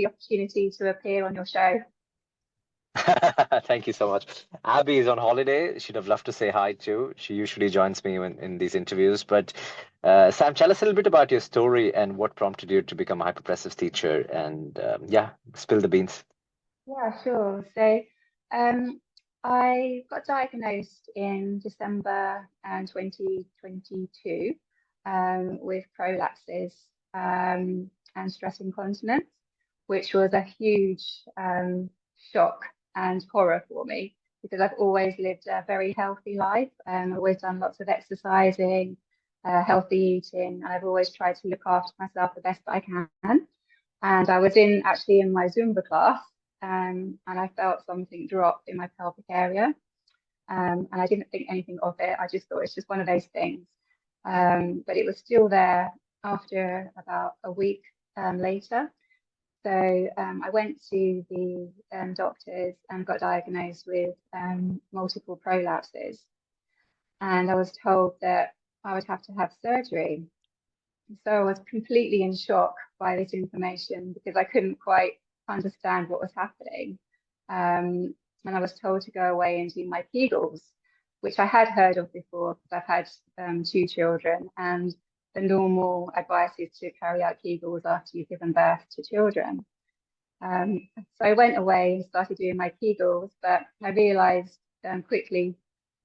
the opportunity to appear on your show. Thank you so much. Abby is on holiday. She'd have loved to say hi too. She usually joins me in these interviews. But Sam, tell us a little bit about your story and what prompted you to become a hyperpressive teacher. And yeah, spill the beans. Yeah, sure. So I got diagnosed in December 2022 with prolapses and stress incontinence, which was a huge shock and horror for me because I've always lived a very healthy life. Always done lots of exercising, healthy eating, and I've always tried to look after myself the best I can. And I was actually in my Zumba-class, and I felt something drop in my pelvic area. And I didn't think anything of it. I just thought it's just one of those things. But it was still there after about a week later. So I went to the doctors and got diagnosed with multiple prolapses. And I was told that I would have to have surgery. So I was completely in shock by this information because I couldn't quite understand what was happening. And I was told to go away and do my Kegels, which I had heard of before because I've had 2 children, and the normal advice is to carry out Kegels after you've given birth to children. So I went away and started doing my Kegels, but I realized quickly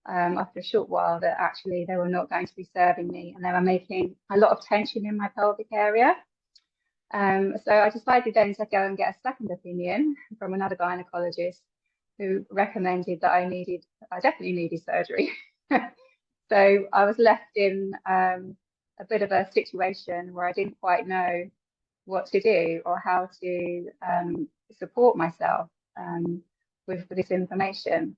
after a short while that actually they were not going to be serving me, and they were making a lot of tension in my pelvic area. So I decided then to go and get a second opinion from another gynecologist who recommended that I definitely needed surgery. So I was left in a bit of a situation where I didn't quite know what to do or how to support myself with this information.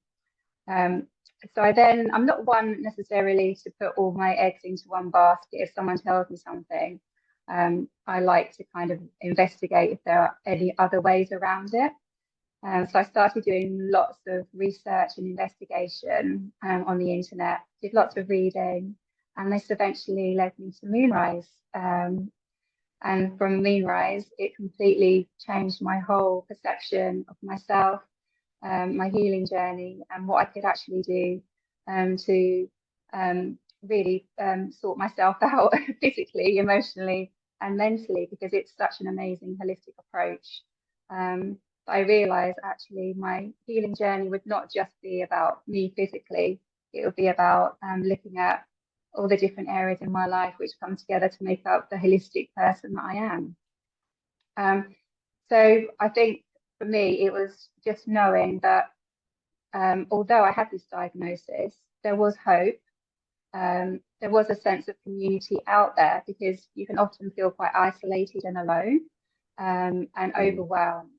So I'm not one necessarily to put all my eggs into one basket. If someone tells me something, I like to kind of investigate if there are any other ways around it. So I started doing lots of research and investigation on the internet, did lots of reading, and this eventually led me to MoonRise. And from MoonRise, it completely changed my whole perception of myself, my healing journey, and what I could actually do to really sort myself out physically, emotionally, and mentally, because it's such an amazing holistic approach. I realized actually my healing journey would not just be about me physically, it would be about looking at all the different areas in my life which come together to make up the holistic person that I am. So I think for me, it was just knowing that although I had this diagnosis, there was hope. There was a sense of community out there, because you can often feel quite isolated and alone and overwhelmed.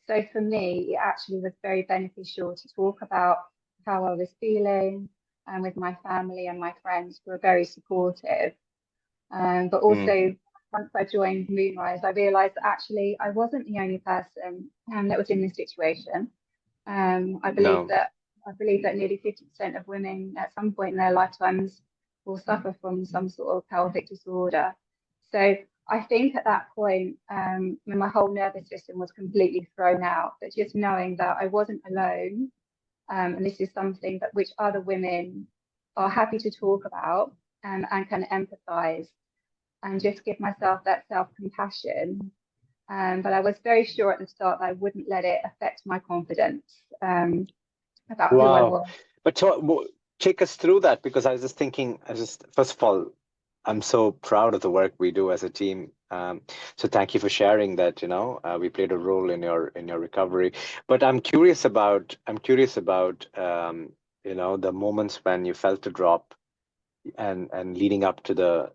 So for me, it actually was very beneficial to talk about how I was feeling with my family and my friends, who were very supportive. But also, once I joined MoonRise, I realized that actually I wasn't the only person that was in this situation. I believe that nearly 50% of women at some point in their lifetimes will suffer from some sort of pelvic disorder. So I think at that point, when my whole nervous system was completely thrown out, but just knowing that I wasn't alone, and this is something that which other women are happy to talk about and can empathize, and just give myself that self-compassion. But I was very sure at the start that I wouldn't let it affect my confidence about who I was. But take us through that, because I was just thinking, first of all, I'm so proud of the work we do as a team. So thank you for sharing that. We played a role in your recovery. But I'm curious about the moments when you felt a drop, and leading up to the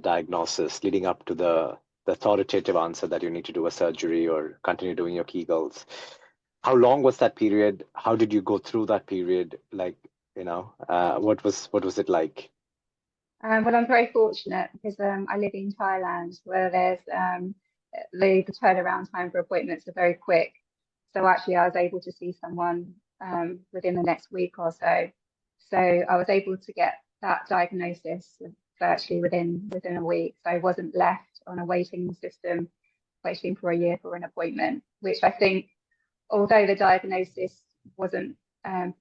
diagnosis, leading up to the authoritative answer that you need to do a surgery or continue doing your Kegels. How long was that period? How did you go through that period? What was it like? Well, I'm very fortunate because I live in Thailand, where there's the turnaround time for appointments are very quick. So actually, I was able to see someone within the next week or so. So I was able to get that diagnosis virtually within a week. So I wasn't left on a waiting system waiting for a year for an appointment, which I think, although the diagnosis wasn't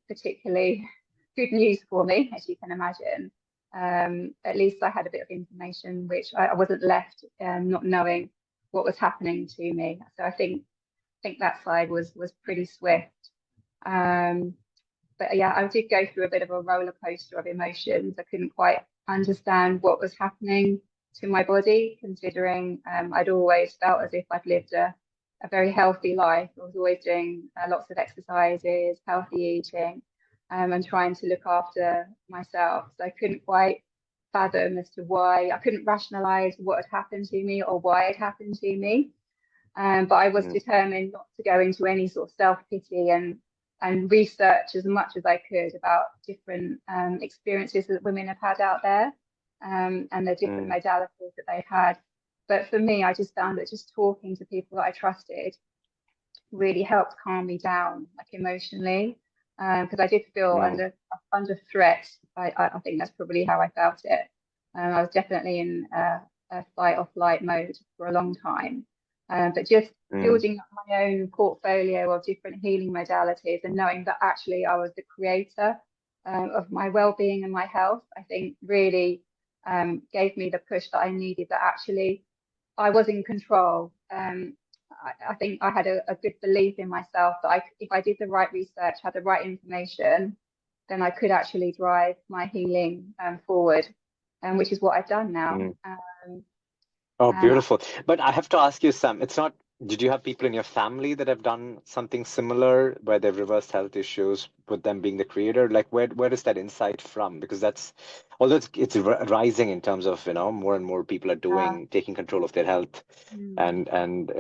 particularly good news for me, as you can imagine, at least I had a bit of information, which I wasn't left not knowing what was happening to me. So I think that side was pretty swift. But yeah, I did go through a bit of a roller coaster of emotions. I couldn't quite understand what was happening to my body, considering I'd always felt as if I'd lived a very healthy life. I was always doing lots of exercises, healthy eating, and trying to look after myself. So I couldn't quite fathom as to why. I couldn't rationalize what had happened to me or why it happened to me. But I was determined not to go into any sort of self-pity and research as much as I could about different experiences that women have had out there, and the different modalities that they've had. But for me, I just found that just talking to people that I trusted really helped calm me down, like emotionally, because I did feel under threat. I think that's probably how I felt it. I was definitely in a fight or flight mode for a long time. But just building up my own portfolio of different healing modalities and knowing that actually I was the creator of my well-being and my health, I think really gave me the push that I needed, that actually I was in control. I think I had a good belief in myself that if I did the right research, had the right information, then I could actually drive my healing forward, which is what I've done now. Oh, beautiful. But I have to ask you, Sam, did you have people in your family that have done something similar where they've reversed health issues with them being the creator? Like where is that insight from? Because although it's rising in terms of, more and more people are taking control of their health and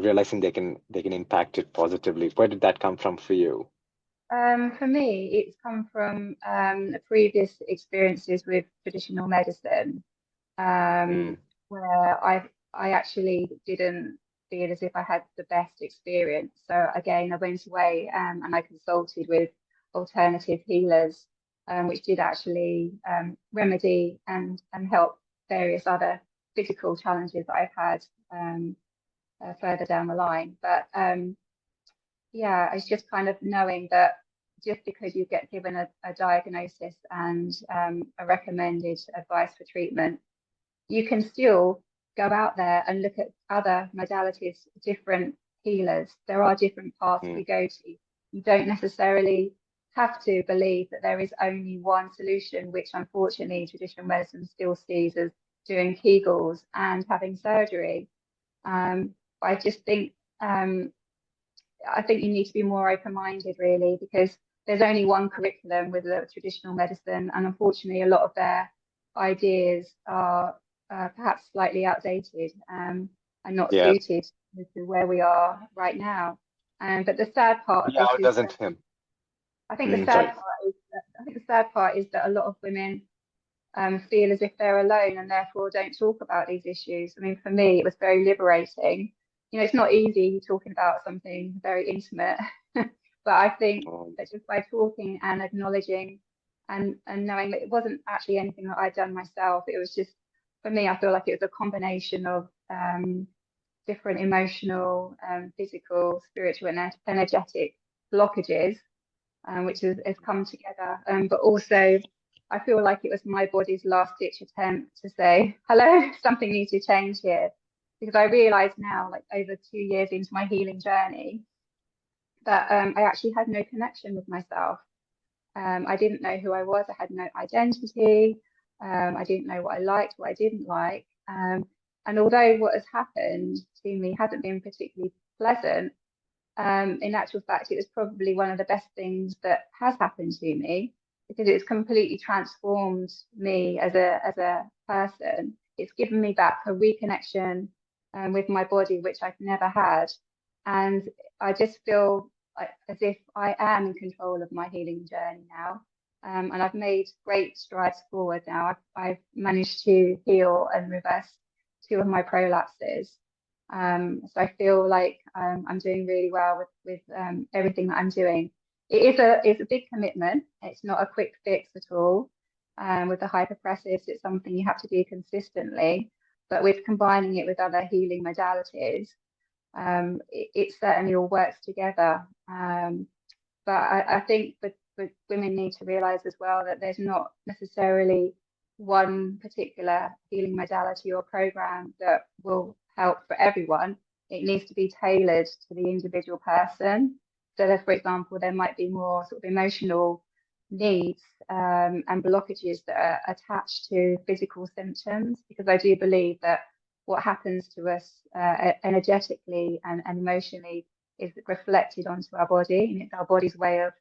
realizing they can impact it positively. Where did that come from for you? For me, it's come from previous experiences with traditional medicine. Where I actually didn't feel as if I had the best experience. So again, I went away and I consulted with alternative healers, which did actually remedy and help various other physical challenges that I've had further down the line. But yeah, it's just kind of knowing that just because you get given a diagnosis and a recommended advice for treatment, you can still go out there and look at other modalities, different healers. There are different paths we go to. You don't necessarily have to believe that there is only one solution, which unfortunately traditional medicine still sees as doing Kegels and having surgery. I just think I think you need to be more open-minded, really, because there's only one curriculum with the traditional medicine, and unfortunately a lot of their ideas are perhaps slightly outdated and not suited to where we are right now. But the sad part of this is I think the sad part is that a lot of women feel as if they're alone and therefore don't talk about these issues. I mean, for me, it was very liberating. It's not easy talking about something very intimate, but I think that just by talking and acknowledging and knowing that it wasn't actually anything that I'd done myself, it was just, for me, I feel like it was a combination of different emotional, physical, spiritual, and energetic blockages, which has come together. But also, I feel like it was my body's last-ditch attempt to say, hello, something needs to change here. Because I realise now, like over 2 years into my healing journey, that I actually had no connection with myself. I didn't know who I was. I had no identity. I didn't know what I liked, what I didn't like. And although what has happened to me hasn't been particularly pleasant, in actual fact, it was probably one of the best things that has happened to me, because it's completely transformed me as a person. It's given me back a reconnection with my body, which I've never had. And I just feel as if I am in control of my healing journey now. And I've made great strides forward now. I've managed to heal and reverse 2 of my prolapses. So I feel like I'm doing really well with everything that I'm doing. It's a big commitment. It's not a quick fix at all. With the hypopressives, it's something you have to do consistently. But with combining it with other healing modalities, it certainly all works together. But I think that women need to realize as well that there's not necessarily one particular healing modality or program that will help for everyone. It needs to be tailored to the individual person. So that, for example, there might be more sort of emotional needs and blockages that are attached to physical symptoms, because I do believe that what happens to us energetically and emotionally is reflected onto our body, and it's our body's way of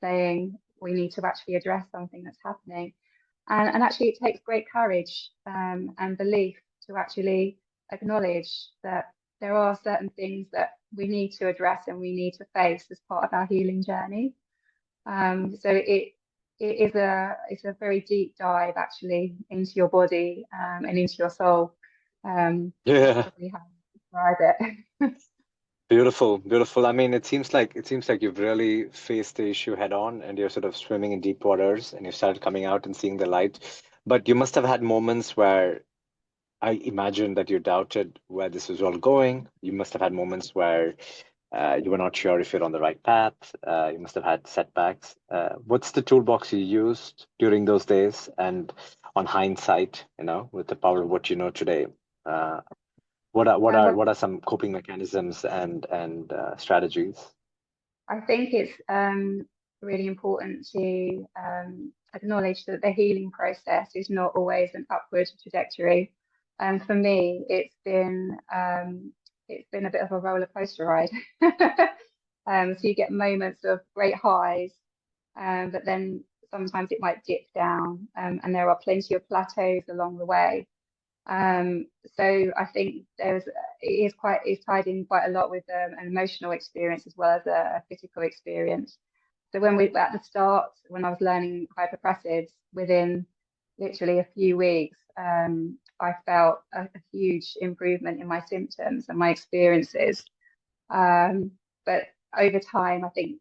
saying we need to actually address something that's happening. And actually it takes great courage and belief to actually acknowledge that there are certain things that we need to address and we need to face as part of our healing journey. So it's a very deep dive actually into your body and into your soul. Yeah. Probably how to describe it. Beautiful, beautiful. I mean, it seems like you've really faced the issue head on, and you're sort of swimming in deep waters, and you've started coming out and seeing the light. But you must have had moments where I imagine that you doubted where this was all going. You must have had moments where you were not sure if you're on the right path. You must have had setbacks. What's the toolbox you used during those days? And on hindsight, with the power of what you know today, what are some coping mechanisms and strategies? I think it's really important to acknowledge that the healing process is not always an upward trajectory. And for me, it's been a bit of a roller coaster ride. So you get moments of great highs, but then sometimes it might dip down, and there are plenty of plateaus along the way. So I think it's tied in quite a lot with an emotional experience as well as a physical experience. So at the start, when I was learning hypopressives, within literally a few weeks, I felt a huge improvement in my symptoms and my experiences. But over time, I think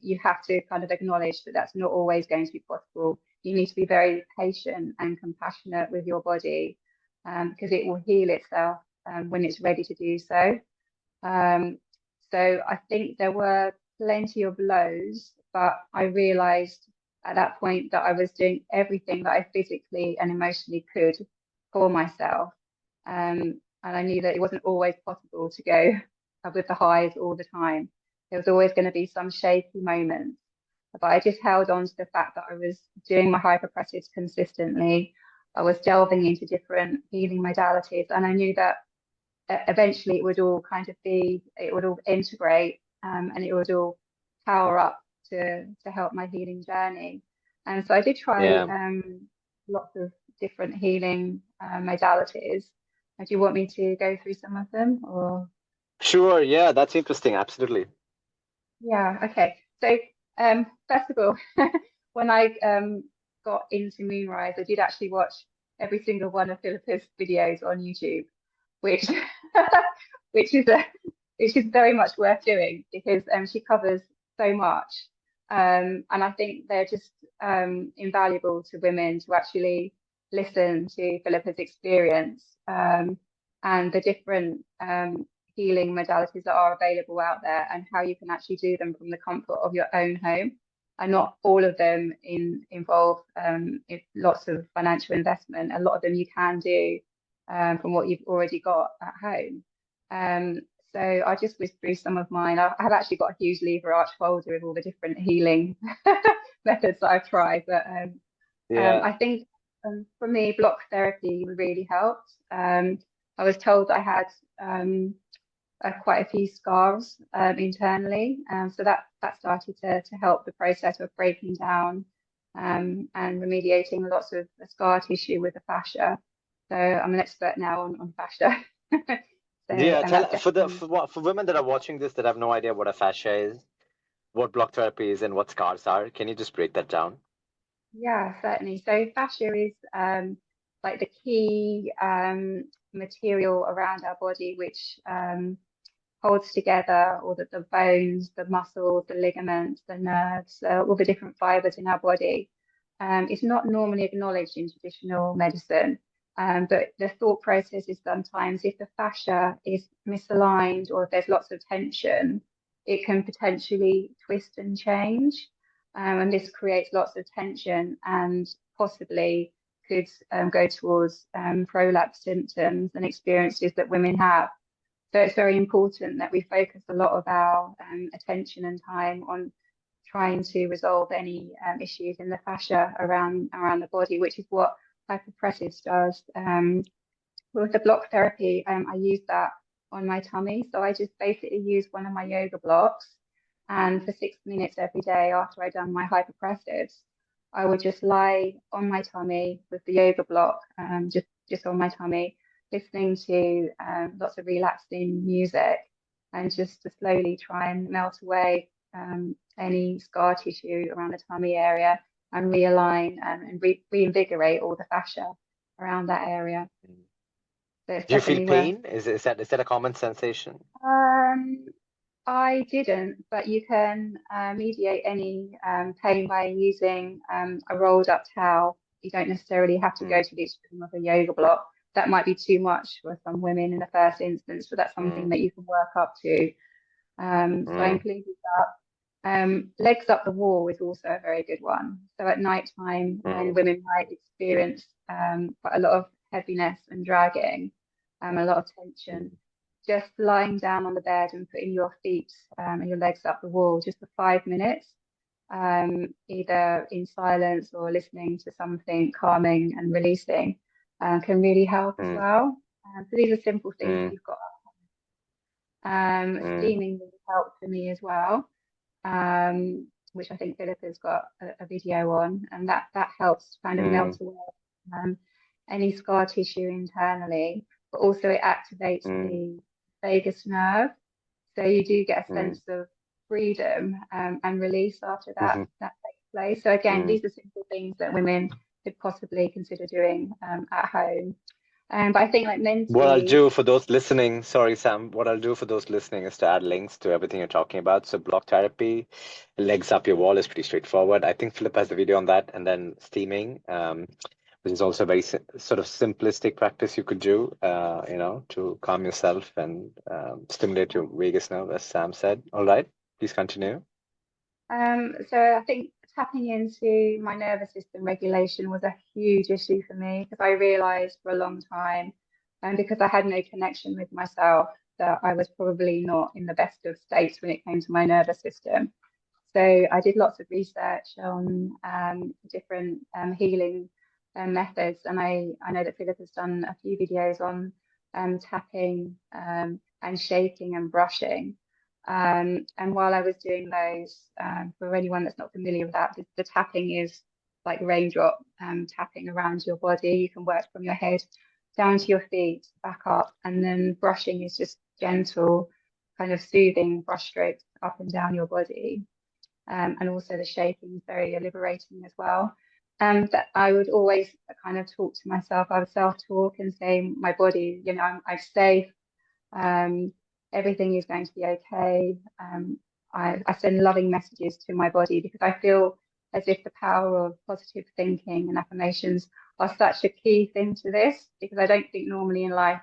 you have to kind of acknowledge that that's not always going to be possible. You need to be very patient and compassionate with your body, because it will heal itself when it's ready to do so. So I think there were plenty of lows, but I realized at that point that I was doing everything that I physically and emotionally could for myself. And I knew that it wasn't always possible to go with the highs all the time. There was always going to be some shaky moments, but I just held on to the fact that I was doing my hypopressives consistently. I was delving into different healing modalities, and I knew that eventually it would all integrate, and it would all power up to help my healing journey. And so I did try lots of different healing modalities. Do you want me to go through some of them, or? Sure, yeah, that's interesting. Absolutely. Yeah, okay. So first of all, when I got into MoonRise, I did actually watch every single one of Philippa's videos on YouTube, which which is very much worth doing, because she covers so much, and I think they're just invaluable to women to actually listen to Philippa's experience, and the different healing modalities that are available out there, and how you can actually do them from the comfort of your own home. And not all of them involve lots of financial investment. A lot of them you can do from what you've already got at home. So I just whizzed through some of mine. I have actually got a huge lever arch folder with all the different healing methods that I've tried. But I think for me, block therapy really helped. I was told that I had quite a few scars internally, so that started to help the process of breaking down and remediating lots of scar tissue with the fascia. So I'm an expert now on fascia. For women that are watching this that have no idea what a fascia is, what block therapy is, and what scars are, can you just break that down? Yeah, certainly. So fascia is like the key material around our body, which holds together all the bones, the muscles, the ligaments, the nerves, all the different fibers in our body. It's not normally acknowledged in traditional medicine. But the thought process is sometimes if the fascia is misaligned or if there's lots of tension, it can potentially twist and change. And this creates lots of tension and possibly could go towards prolapse symptoms and experiences that women have. So it's very important that we focus a lot of our attention and time on trying to resolve any issues in the fascia around the body, which is what Hypopressive does. With the block therapy, I use that on my tummy. So I just basically use one of my yoga blocks, and for 6 minutes every day after I've done my Hypopressives, I would just lie on my tummy with the yoga block, just on my tummy, listening to lots of relaxing music, and just to slowly try and melt away any scar tissue around the tummy area and realign and reinvigorate all the fascia around that area. So it's Do you feel definitely pain? Is that a common sensation? I didn't, but you can mediate any pain by using a rolled up towel. You don't necessarily have to go to the extreme of a yoga block. That might be too much for some women in the first instance, but that's something that you can work up to. So I included that. Legs up the wall is also a very good one. So at night time, when women might experience quite a lot of heaviness and dragging, a lot of tension, just lying down on the bed and putting your feet and your legs up the wall just for 5 minutes, either in silence or listening to something calming and releasing, can really help as well. So these are simple things that you've got. Steaming really helped for me as well, which I think Philip has got a video on, and that helps kind of melt away any scar tissue internally, but also it activates the vagus nerve, so you do get a sense of freedom and release after that takes place. So again, these are simple things that women could possibly consider doing at home. But I think like mentally, what I'll do for those listening, sorry Sam, what I'll do for those listening is to add links to everything you're talking about. So block therapy, legs up your wall is pretty straightforward. I think Philip has the video on that, and then steaming, which is also a very sort of simplistic practice you could do, to calm yourself and stimulate your vagus nerve, as Sam said. All right, please continue. So I think tapping into my nervous system regulation was a huge issue for me, because I realized for a long time, and because I had no connection with myself, that I was probably not in the best of states when it came to my nervous system. So I did lots of research on different healing methods, and I know that Philip has done a few videos on tapping and shaking and brushing. And while I was doing those, for anyone that's not familiar with that, the tapping is like raindrop tapping around your body. You can work from your head down to your feet, back up, and then brushing is just gentle, kind of soothing brush strokes up and down your body. And also the shaking is very liberating as well. That I would always kind of talk to myself. I would self-talk and say, my body, I'm safe. Everything is going to be okay. I send loving messages to my body, because I feel as if the power of positive thinking and affirmations are such a key thing to this, because I don't think normally in life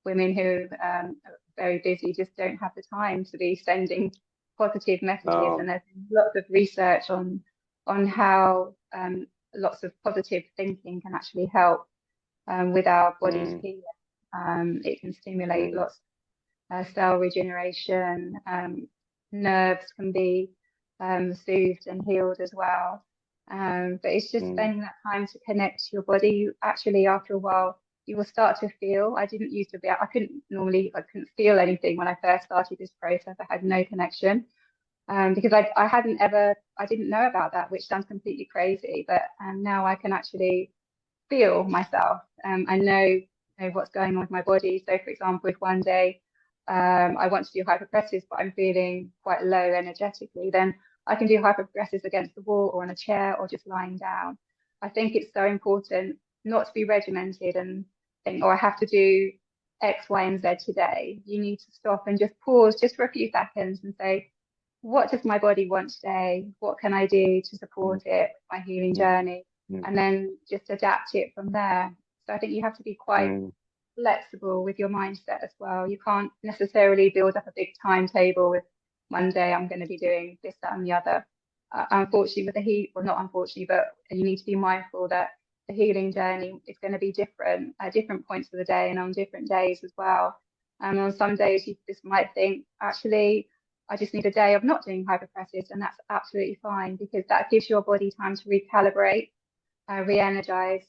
women who are very busy just don't have the time to be sending positive messages. And there's lots of research on how lots of positive thinking can actually help with our body's healing. It can stimulate lots cell regeneration, nerves can be soothed and healed as well. But it's just spending that time to connect to your body. You actually, after a while, you will start to feel. I couldn't feel anything when I first started this process. I had no connection because I didn't know about that, which sounds completely crazy. But now I can actually feel myself. I know what's going on with my body. So, for example, if one day I want to do hypopressives, but I'm feeling quite low energetically, then I can do hypopressives against the wall or on a chair or just lying down. I think it's so important not to be regimented and think, oh, I have to do X, Y, and Z today. You need to stop and just pause just for a few seconds and say, what does my body want today? What can I do to support it, my healing journey? And then just adapt it from there. So I think you have to be quite flexible with your mindset as well. You can't necessarily build up a big timetable with Monday, I'm going to be doing this, that, and the other. Unfortunately, with the well, not unfortunately, but you need to be mindful that the healing journey is going to be different at different points of the day and on different days as well. And on some days, you just might think, actually, I just need a day of not doing hypopressive, and that's absolutely fine, because that gives your body time to recalibrate, re-energize,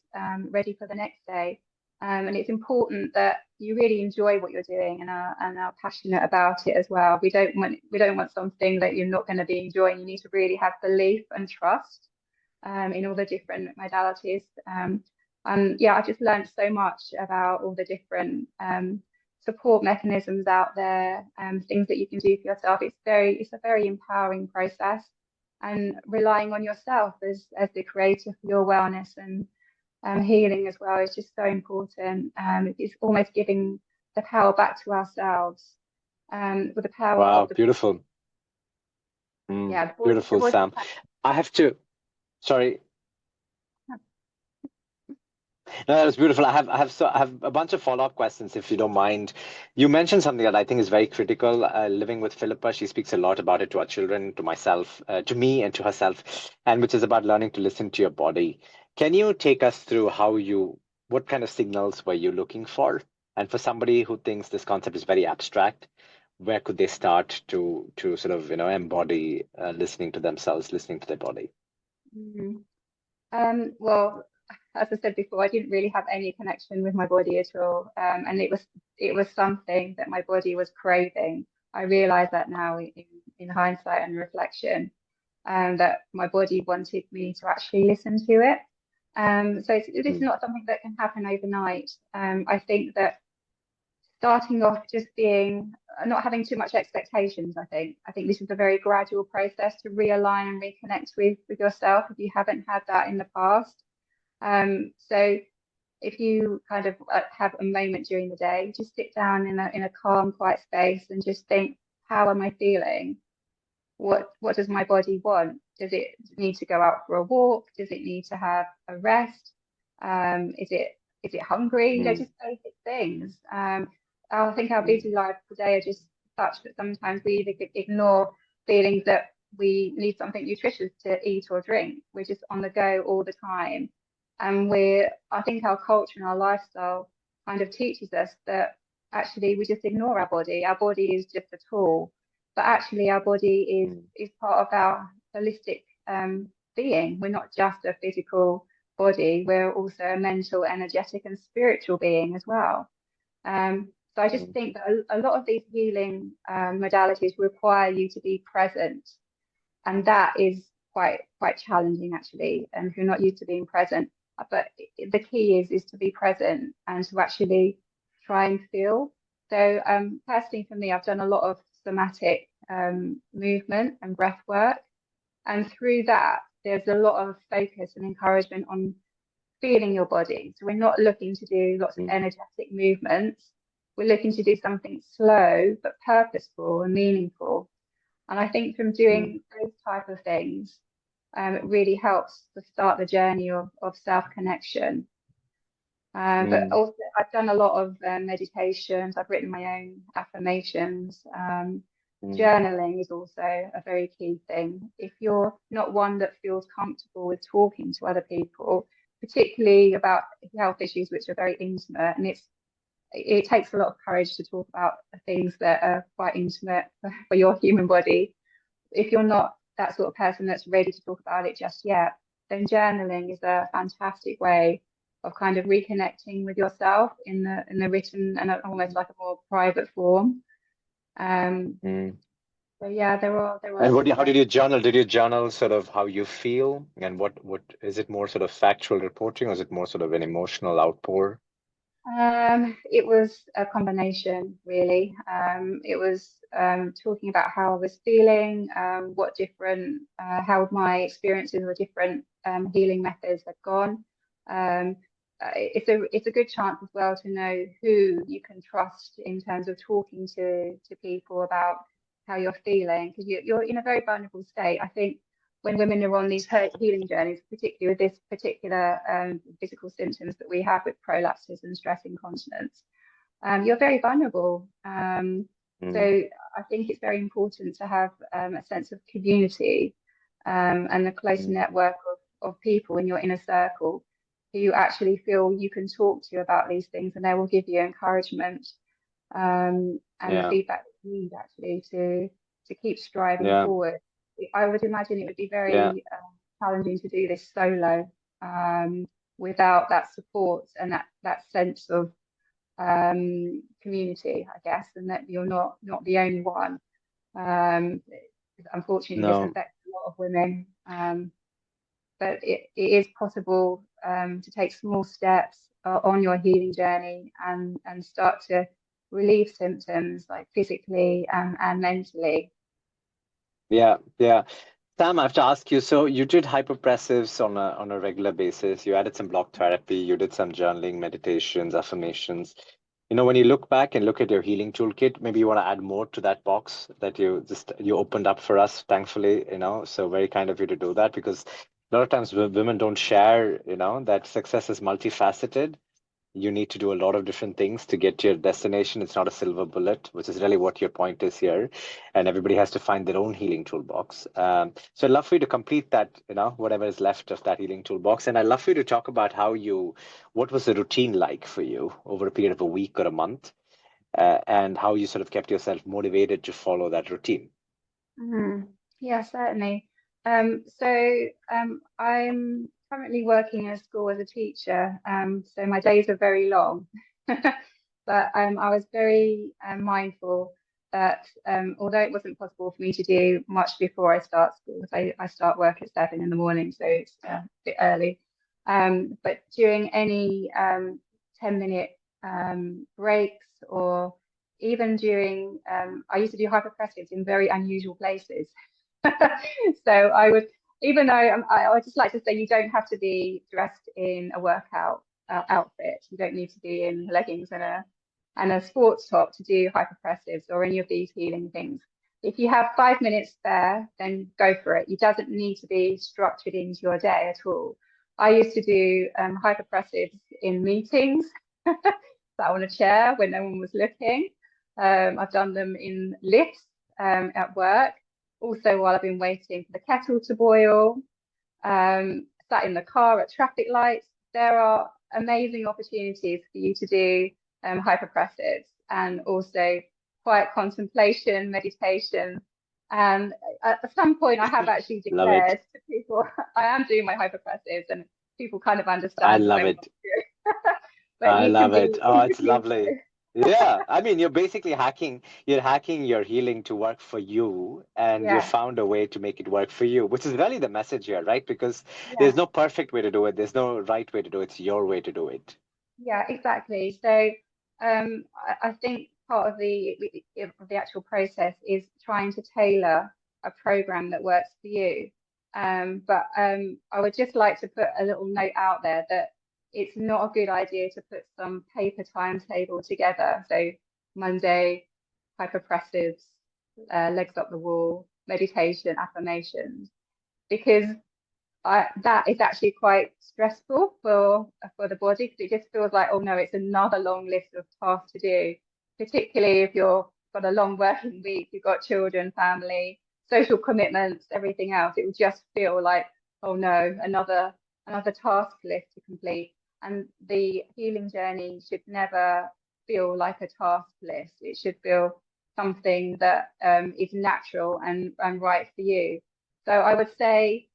ready for the next day. And it's important that you really enjoy what you're doing and are passionate about it as well. We don't want something that you're not going to be enjoying. You need to really have belief and trust in all the different modalities. Yeah, I just learned so much about all the different support mechanisms out there, things that you can do for yourself. It's a very empowering process, and relying on yourself as the creator for your wellness and healing as well is just so important. It's almost giving the power back to ourselves, with the power Wow, of the beautiful. yeah, Beautiful, Sam. I have to, sorry. No, that was beautiful. I have a bunch of follow-up questions, if you don't mind. You mentioned something that I think is very critical. Living with Philippa, she speaks a lot about it to our children, to myself, to me, and to herself, and which is about learning to listen to your body. Can you take us through what kind of signals were you looking for? And for somebody who thinks this concept is very abstract, where could they start to sort of embody listening to themselves, listening to their body? Well, as I said before, I didn't really have any connection with my body at all, and it was something that my body was craving. I realize that now in hindsight and reflection, that my body wanted me to actually listen to it. So it's not something that can happen overnight. I think that starting off just being not having too much expectations. I think this is a very gradual process to realign and reconnect with yourself if you haven't had that in the past. So if you kind of have a moment during the day, just sit down in a calm, quiet space and just think, how am I feeling? What does my body want? Does it need to go out for a walk? Does it need to have a rest? Is it hungry? Just basic things. I think our busy lives today are just such that sometimes we either ignore feelings that we need something nutritious to eat or drink. We're just on the go all the time. And I think our culture and our lifestyle kind of teaches us that actually we just ignore our body. Our body is just a tool, but actually our body is part of our holistic being. We're not just a physical body, we're also a mental, energetic, and spiritual being as well. So I just think that a lot of these healing modalities require you to be present, and that is quite challenging actually. And if you're not used to being present, but the key is to be present and to actually try and feel. So personally for me, I've done a lot of somatic movement and breath work, and through that there's a lot of focus and encouragement on feeling your body. So we're not looking to do lots of energetic movements. We're looking to do something slow but purposeful and meaningful. And I think from doing those type of things, it really helps to start the journey of self-connection. But also I've done a lot of meditations. I've written my own affirmations. Journaling is also a very key thing. If you're not one that feels comfortable with talking to other people, particularly about health issues which are very intimate, and it takes a lot of courage to talk about things that are quite intimate for your human body. If you're not that sort of person that's ready to talk about it just yet, then journaling is a fantastic way of kind of reconnecting with yourself in the written and almost like a more private form. So yeah, there are. And how did you journal? Did you journal sort of how you feel, and what is it, more sort of factual reporting, or is it more sort of an emotional outpour? It was a combination, really. It was talking about how I was feeling, how my experiences with different healing methods had gone. It's a good chance as well to know who you can trust in terms of talking to people about how you're feeling, because you're in a very vulnerable state. I think when women are on these healing journeys, particularly with this particular physical symptoms that we have with prolapses and stress incontinence, you're very vulnerable. So I think it's very important to have a sense of community and a close network of people in your inner circle who you actually feel you can talk to about these things, and they will give you encouragement and the feedback that you need actually to keep striving forward. I would imagine it would be very challenging to do this solo without that support and that sense of community, I guess, and that you're not the only one. Unfortunately, this affects a lot of women, but it is possible to take small steps on your healing journey and start to relieve symptoms like physically and mentally. Yeah. Sam, I have to ask you, so you did hypopressives on a regular basis. You added some block therapy, you did some journaling, meditations, affirmations. When you look back and look at your healing toolkit, maybe you want to add more to that box that you opened up for us, thankfully, so very kind of you to do that, because a lot of times women don't share, that success is multifaceted. You need to do a lot of different things to get to your destination. It's not a silver bullet, which is really what your point is here. And everybody has to find their own healing toolbox. So I'd love for you to complete that, whatever is left of that healing toolbox. And I'd love for you to talk about what was the routine like for you over a period of a week or a month, and how you sort of kept yourself motivated to follow that routine. Yeah, certainly. I'm currently working in a school as a teacher, so my days are very long. But I was very mindful that although it wasn't possible for me to do much before I start school, I start work at 7 in the morning, so it's a bit early. But during any 10-minute breaks, or even during, I used to do hypopressives in very unusual places. So I would, even though I would just like to say, you don't have to be dressed in a workout outfit. You don't need to be in leggings and a sports top to do hypopressives or any of these healing things. If you have 5 minutes spare, then go for it. It doesn't need to be structured into your day at all. I used to do hypopressives in meetings, sat on a chair when no one was looking. I've done them in lifts at work. Also, while I've been waiting for the kettle to boil, sat in the car at traffic lights. There are amazing opportunities for you to do hypopressives, and also quiet contemplation, meditation. And at some point, I have actually declared to people, I am doing my hypopressives, and people kind of understand. I love it. I love it. Oh, it's lovely. Yeah, I mean, you're basically hacking your healing to work for you, and you found a way to make it work for you, which is really the message here, right? Because there's no perfect way to do it. There's no right way to do it. It's your way to do it. Yeah, exactly. So I think part of the actual process is trying to tailor a program that works for you. But I would just like to put a little note out there that it's not a good idea to put some paper timetable together. So Monday, hypopressives, legs up the wall, meditation, affirmations, because that is actually quite stressful for the body, because it just feels like, oh no, it's another long list of tasks to do, particularly if you've got a long working week, you've got children, family, social commitments, everything else. It would just feel like, oh no, another task list to complete. And the healing journey should never feel like a task list. It should feel something that is natural and right for you. So I would say,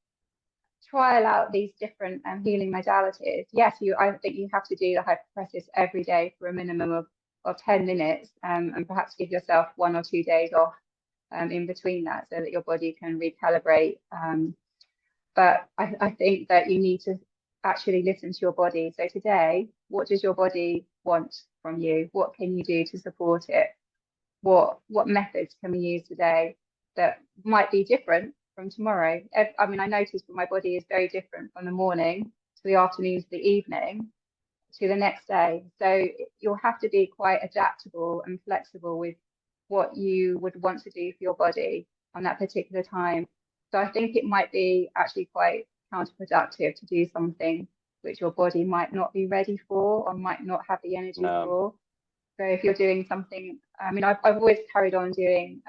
trial out these different healing modalities. Yes, I think you have to do the hypopressives every day for a minimum of 10 minutes, and perhaps give yourself 1 or 2 days off in between that, so that your body can recalibrate. But I think that you need to actually listen to your body. So today, what does your body want from you? What can you do to support it? What methods can we use today that might be different from tomorrow? I mean, I noticed that my body is very different from the morning to the afternoon to the evening to the next day. So you'll have to be quite adaptable and flexible with what you would want to do for your body on that particular time. So I think it might be actually quite counterproductive to do something which your body might not be ready for or might not have the energy for. So if you're doing something, I mean, I've always carried on doing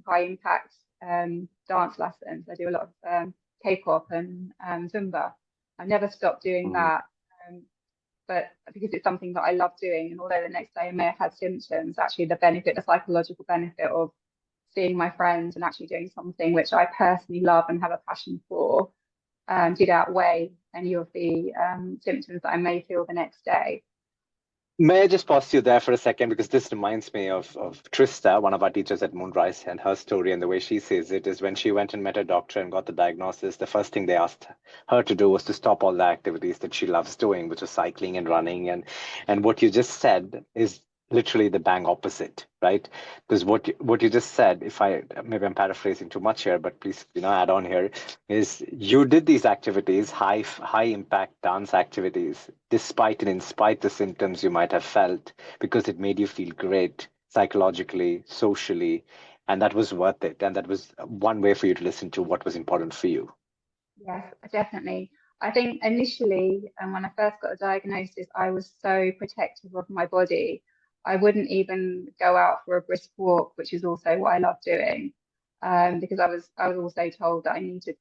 high impact dance lessons. I do a lot of K-pop and Zumba. I never stopped doing that, but because it's something that I love doing, and although the next day I may have had symptoms, actually the psychological benefit of seeing my friends and actually doing something which I personally love and have a passion for did outweigh any of the symptoms that I may feel the next day. May I just pause you there for a second, because this reminds me of Trista, one of our teachers at MoonRise, and her story, and the way she says it is when she went and met a doctor and got the diagnosis, the first thing they asked her to do was to stop all the activities that she loves doing, which was cycling and running. And what you just said is literally the bang opposite, right? Because what you just said, maybe I'm paraphrasing too much here, but please add on here, is you did these activities, high impact dance activities, despite and in spite the symptoms you might have felt, because it made you feel great psychologically, socially, and that was worth it. And that was one way for you to listen to what was important for you. Yes, definitely. I think initially, when I first got a diagnosis, I was so protective of my body. I wouldn't even go out for a brisk walk, which is also what I love doing, because I was also told that I need to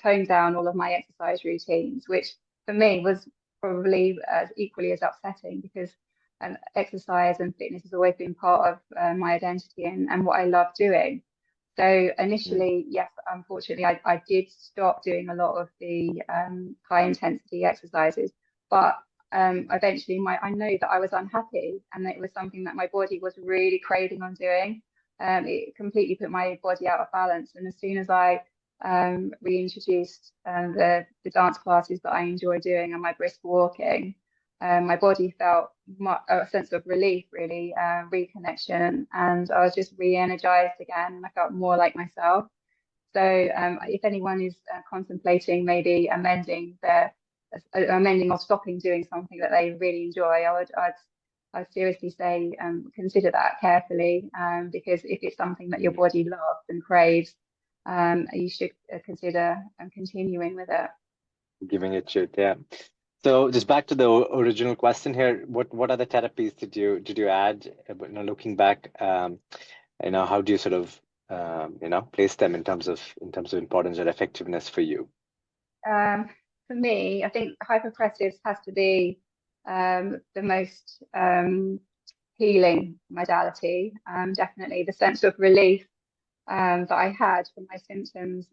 tone down all of my exercise routines, which for me was probably equally as upsetting, because exercise and fitness has always been part of my identity and what I love doing. So initially, yes, unfortunately, I did stop doing a lot of the high intensity exercises, but eventually I know that I was unhappy, and that it was something that my body was really craving on doing. It completely put my body out of balance. And as soon as I reintroduced the dance classes that I enjoy doing and my brisk walking, my body felt a sense of relief, really, reconnection, and I was just re-energized again, and I felt more like myself. So if anyone is contemplating maybe amending or stopping doing something that they really enjoy, I'd seriously say consider that carefully, because if it's something that your body loves and craves, you should consider continuing with it. Giving it shit, yeah. So just back to the original question here, what other therapies did you add? Looking back, how do you sort of place them in terms of importance or effectiveness for you? For me, I think hypopressive has to be the most healing modality. Definitely the sense of relief that I had from my symptoms,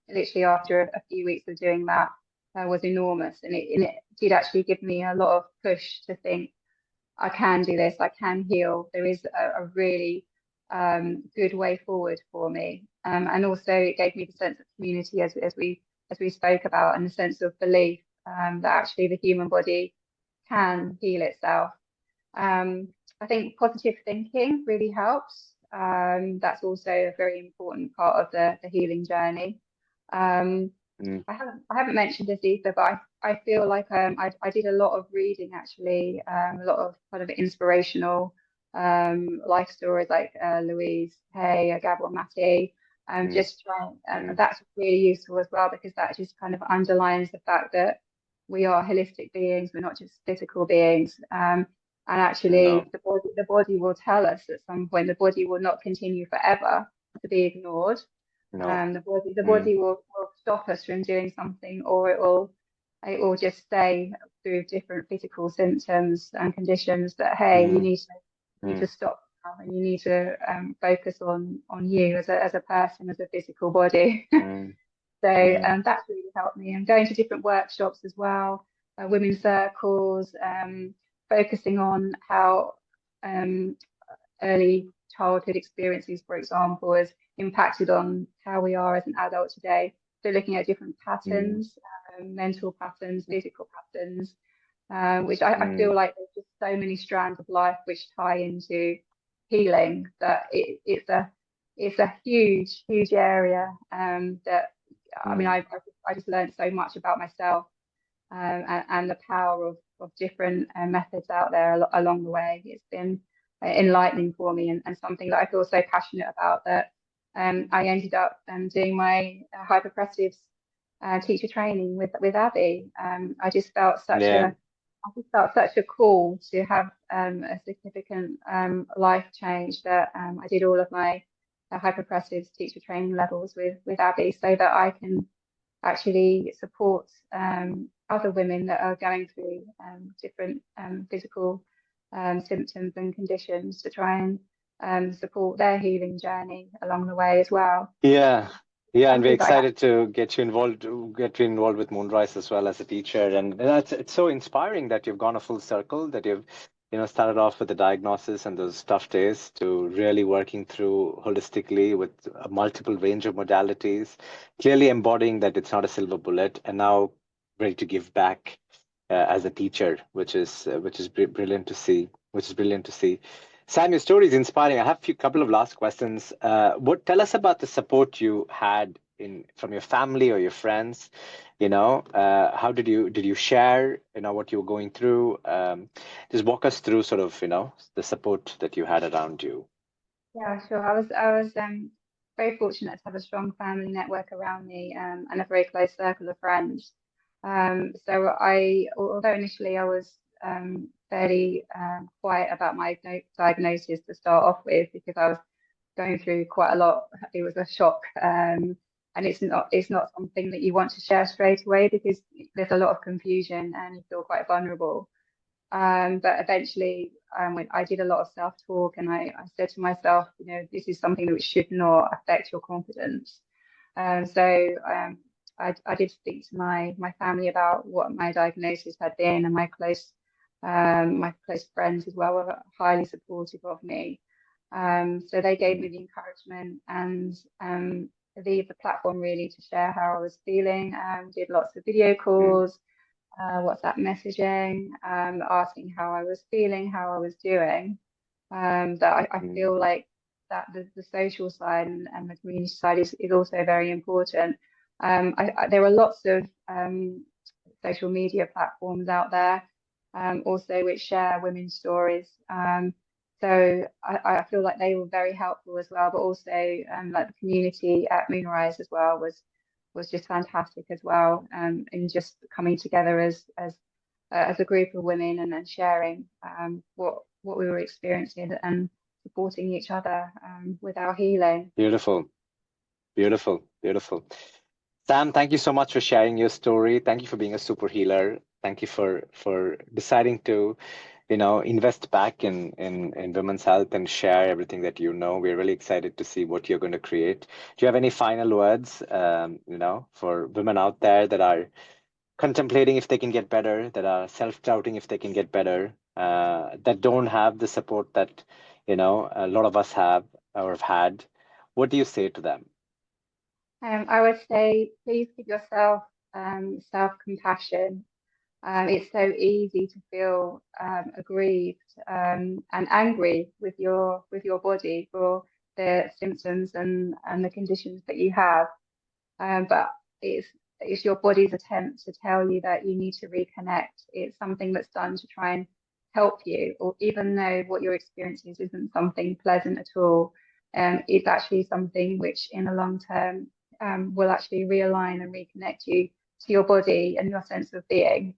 literally after a few weeks of doing that, was enormous, and it did actually give me a lot of push to think I can do this, I can heal. There is a really good way forward for me, and also it gave me the sense of community as we spoke about, and the sense of belief that actually the human body can heal itself. I think positive thinking really helps. That's also a very important part of the healing journey. I haven't mentioned this either, but I feel like I did a lot of reading, actually, a lot of kind of inspirational life stories like Louise Hay, Gabor Mate, just trying, and that's really useful as well, because that just kind of underlines the fact that we are holistic beings, we're not just physical beings, and actually the body will tell us at some point. The body will not continue forever to be ignored. The body will stop us from doing something, or it will just say through different physical symptoms and conditions that, hey, you need to stop now, and you need to focus on you as a person, as a physical body. So that's really helped me. And going to different workshops as well, women's circles, focusing on how early childhood experiences, for example, has impacted on how we are as an adult today. So looking at different patterns, mental patterns, physical patterns, which I feel like there's just so many strands of life which tie into healing, that it's a huge area that, I mean, I just learned so much about myself, and the power of different methods out there along the way. It's been enlightening for me, and something that I feel so passionate about, that I ended up doing my hypopressive teacher training with Abby. I just felt such a call to have a significant life change that I did all of my hypopressive teacher training levels with Abby, so that I can actually support other women that are going through different physical symptoms and conditions, to try and support their healing journey along the way as well. Yeah, and we're excited to get you involved with MoonRise as well as a teacher. And it's so inspiring that you've gone a full circle, that you've started off with the diagnosis and those tough days, to really working through holistically with a multiple range of modalities, clearly embodying that it's not a silver bullet, and now ready to give back as a teacher, which is brilliant to see. Sam, your story is inspiring. I have a couple of last questions. Tell us about the support you had from your family or your friends. How did you share what you were going through? Just walk us through sort of the support that you had around you. Yeah, sure. I was very fortunate to have a strong family network around me, and a very close circle of friends. So although initially I was fairly quiet about my diagnosis to start off with, because I was going through quite a lot. It was a shock, and it's not something that you want to share straight away, because there's a lot of confusion and you feel quite vulnerable. But eventually, when I did a lot of self-talk, and I said to myself, this is something that should not affect your confidence. So I did speak to my family about what my diagnosis had been, and my close friends as well were highly supportive of me. So they gave me the encouragement and the platform really to share how I was feeling. Did lots of video calls, WhatsApp messaging, asking how I was feeling, how I was doing. That I feel like that the social side and the community side is also very important. There are lots of social media platforms out there, also which share women's stories. So I feel like they were very helpful as well, but also like the community at MoonRise as well was just fantastic as well, in just coming together as a group of women, and then sharing what we were experiencing and supporting each other with our healing. Beautiful. Sam, thank you so much for sharing your story. Thank you for being a super healer. Thank you for deciding to invest back in women's health and share everything that you know. We're really excited to see what you're going to create. Do you have any final words, for women out there that are contemplating if they can get better, that are self-doubting if they can get better, that don't have the support that, a lot of us have or have had? What do you say to them? I would say, please give yourself self-compassion. It's so easy to feel aggrieved and angry with your body for the symptoms and the conditions that you have. But it's your body's attempt to tell you that you need to reconnect. It's something that's done to try and help you, or even though what you're experiencing isn't something pleasant at all, it's actually something which in the long term will actually realign and reconnect you to your body and your sense of being,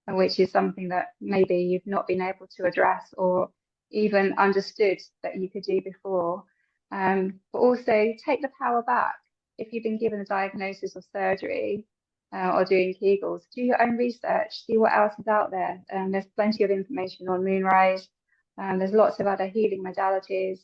and which is something that maybe you've not been able to address or even understood that you could do before. But also take the power back. If you've been given a diagnosis or surgery, or doing Kegels, do your own research, see what else is out there. There's plenty of information on MoonRise. There's lots of other healing modalities,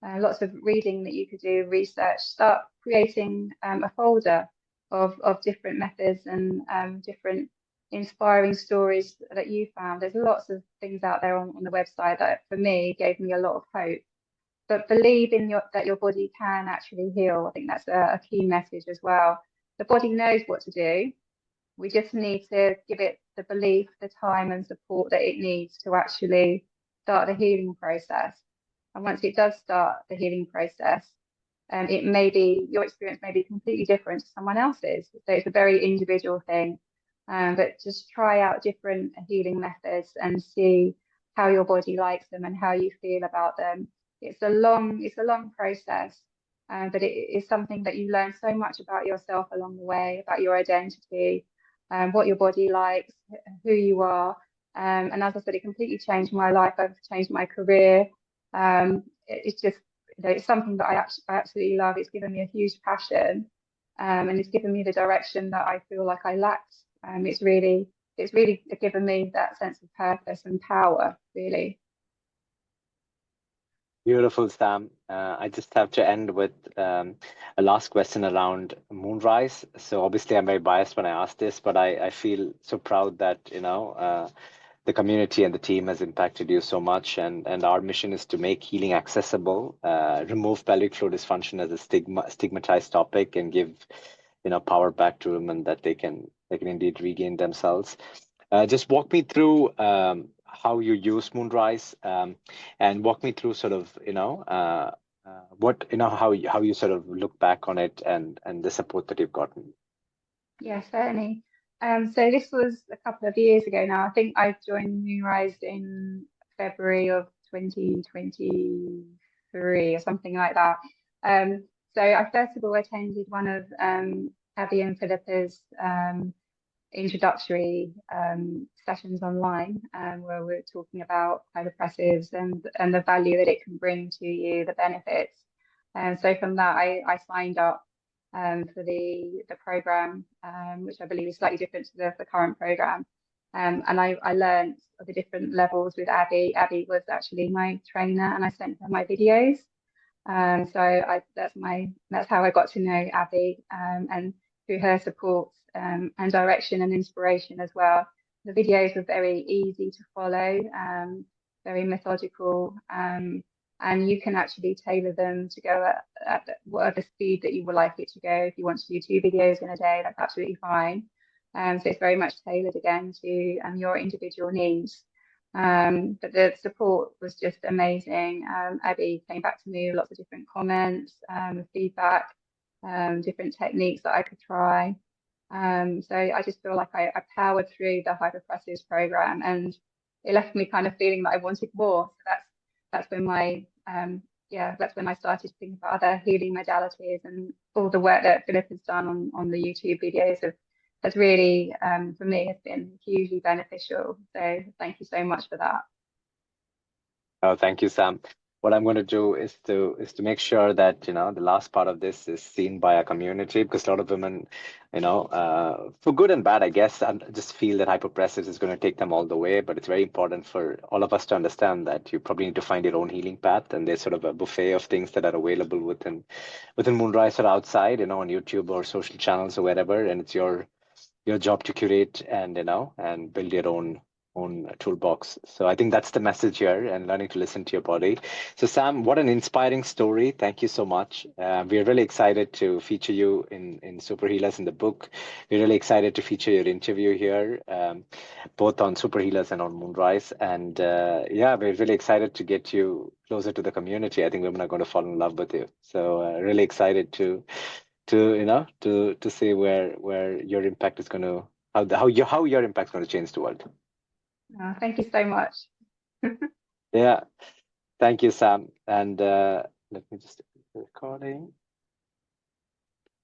lots of reading that you could do, research. Start creating a folder of different methods and different inspiring stories that you found. There's lots of things out there on the website that for me gave me a lot of hope. But believe in that your body can actually heal. I think that's a key message as well. The body knows what to do. We just need to give it the belief, the time and support that it needs to actually start the healing process. And once it does start the healing process, your experience may be completely different to someone else's. So it's a very individual thing. But just try out different healing methods and see how your body likes them and how you feel about them. It's a long process, but it is something that you learn so much about yourself along the way, about your identity, what your body likes, who you are. And as I said, it completely changed my life. I've changed my career. It's just, it's something that I absolutely love. It's given me a huge passion, and it's given me the direction that I feel like I lacked. It's really given me that sense of purpose and power, really. Beautiful, Sam. I just have to end with a last question around MoonRise. So obviously I'm very biased when I ask this, but I feel so proud that, the community and the team has impacted you so much. And our mission is to make healing accessible, remove pelvic floor dysfunction as a stigmatized topic, and give, power back to women that they can indeed regain themselves. Just walk me through how you use MoonRise, and walk me through sort of, what, how you sort of look back on it and the support that you've gotten. Yeah, certainly. So this was a couple of years ago now. I think I joined MoonRise in February of 2023 or something like that. So I first of all attended one of Abby and Philippa's introductory sessions online, where we're talking about hypopressives and the value that it can bring to you, the benefits. And so from that, I signed up for the program, which I believe is slightly different to the current program. And I learned of the different levels with Abby. Abby was actually my trainer, and I sent her my videos. So that's how I got to know Abby, and through her support and direction and inspiration as well. The videos were very easy to follow, very methodical, and you can actually tailor them to go at whatever speed that you would like it to go. If you want to do 2 videos in a day, that's absolutely fine. So it's very much tailored again to your individual needs. But the support was just amazing. Abby came back to me with lots of different comments, feedback, different techniques that I could try. So I just feel like I powered through the Hypopressive program, and it left me kind of feeling that I wanted more. So that's when that's when I started to think about other healing modalities, and all the work that Philip has done on the YouTube videos has really, for me, has been hugely beneficial. So thank you so much for that. Oh, thank you, Sam. What I'm going to do is to make sure that, the last part of this is seen by our community, because a lot of women, for good and bad, I guess, I just feel that hypopressive is going to take them all the way. But it's very important for all of us to understand that you probably need to find your own healing path, and there's sort of a buffet of things that are available within MoonRise or outside, on YouTube or social channels or wherever, and it's your job to curate and and build your own toolbox. So I think that's the message here, and learning to listen to your body. So Sam, what an inspiring story. Thank you so much. We're really excited to feature you in Super Healers in the book. We're really excited to feature your interview here, both on Super Healers and on MoonRise. And we're really excited to get you closer to the community. I think women are going to fall in love with you. So really excited to see where your impact is going to, how your impact is going to change the world. Oh, thank you so much. Yeah, thank you, Sam. And let me just recording.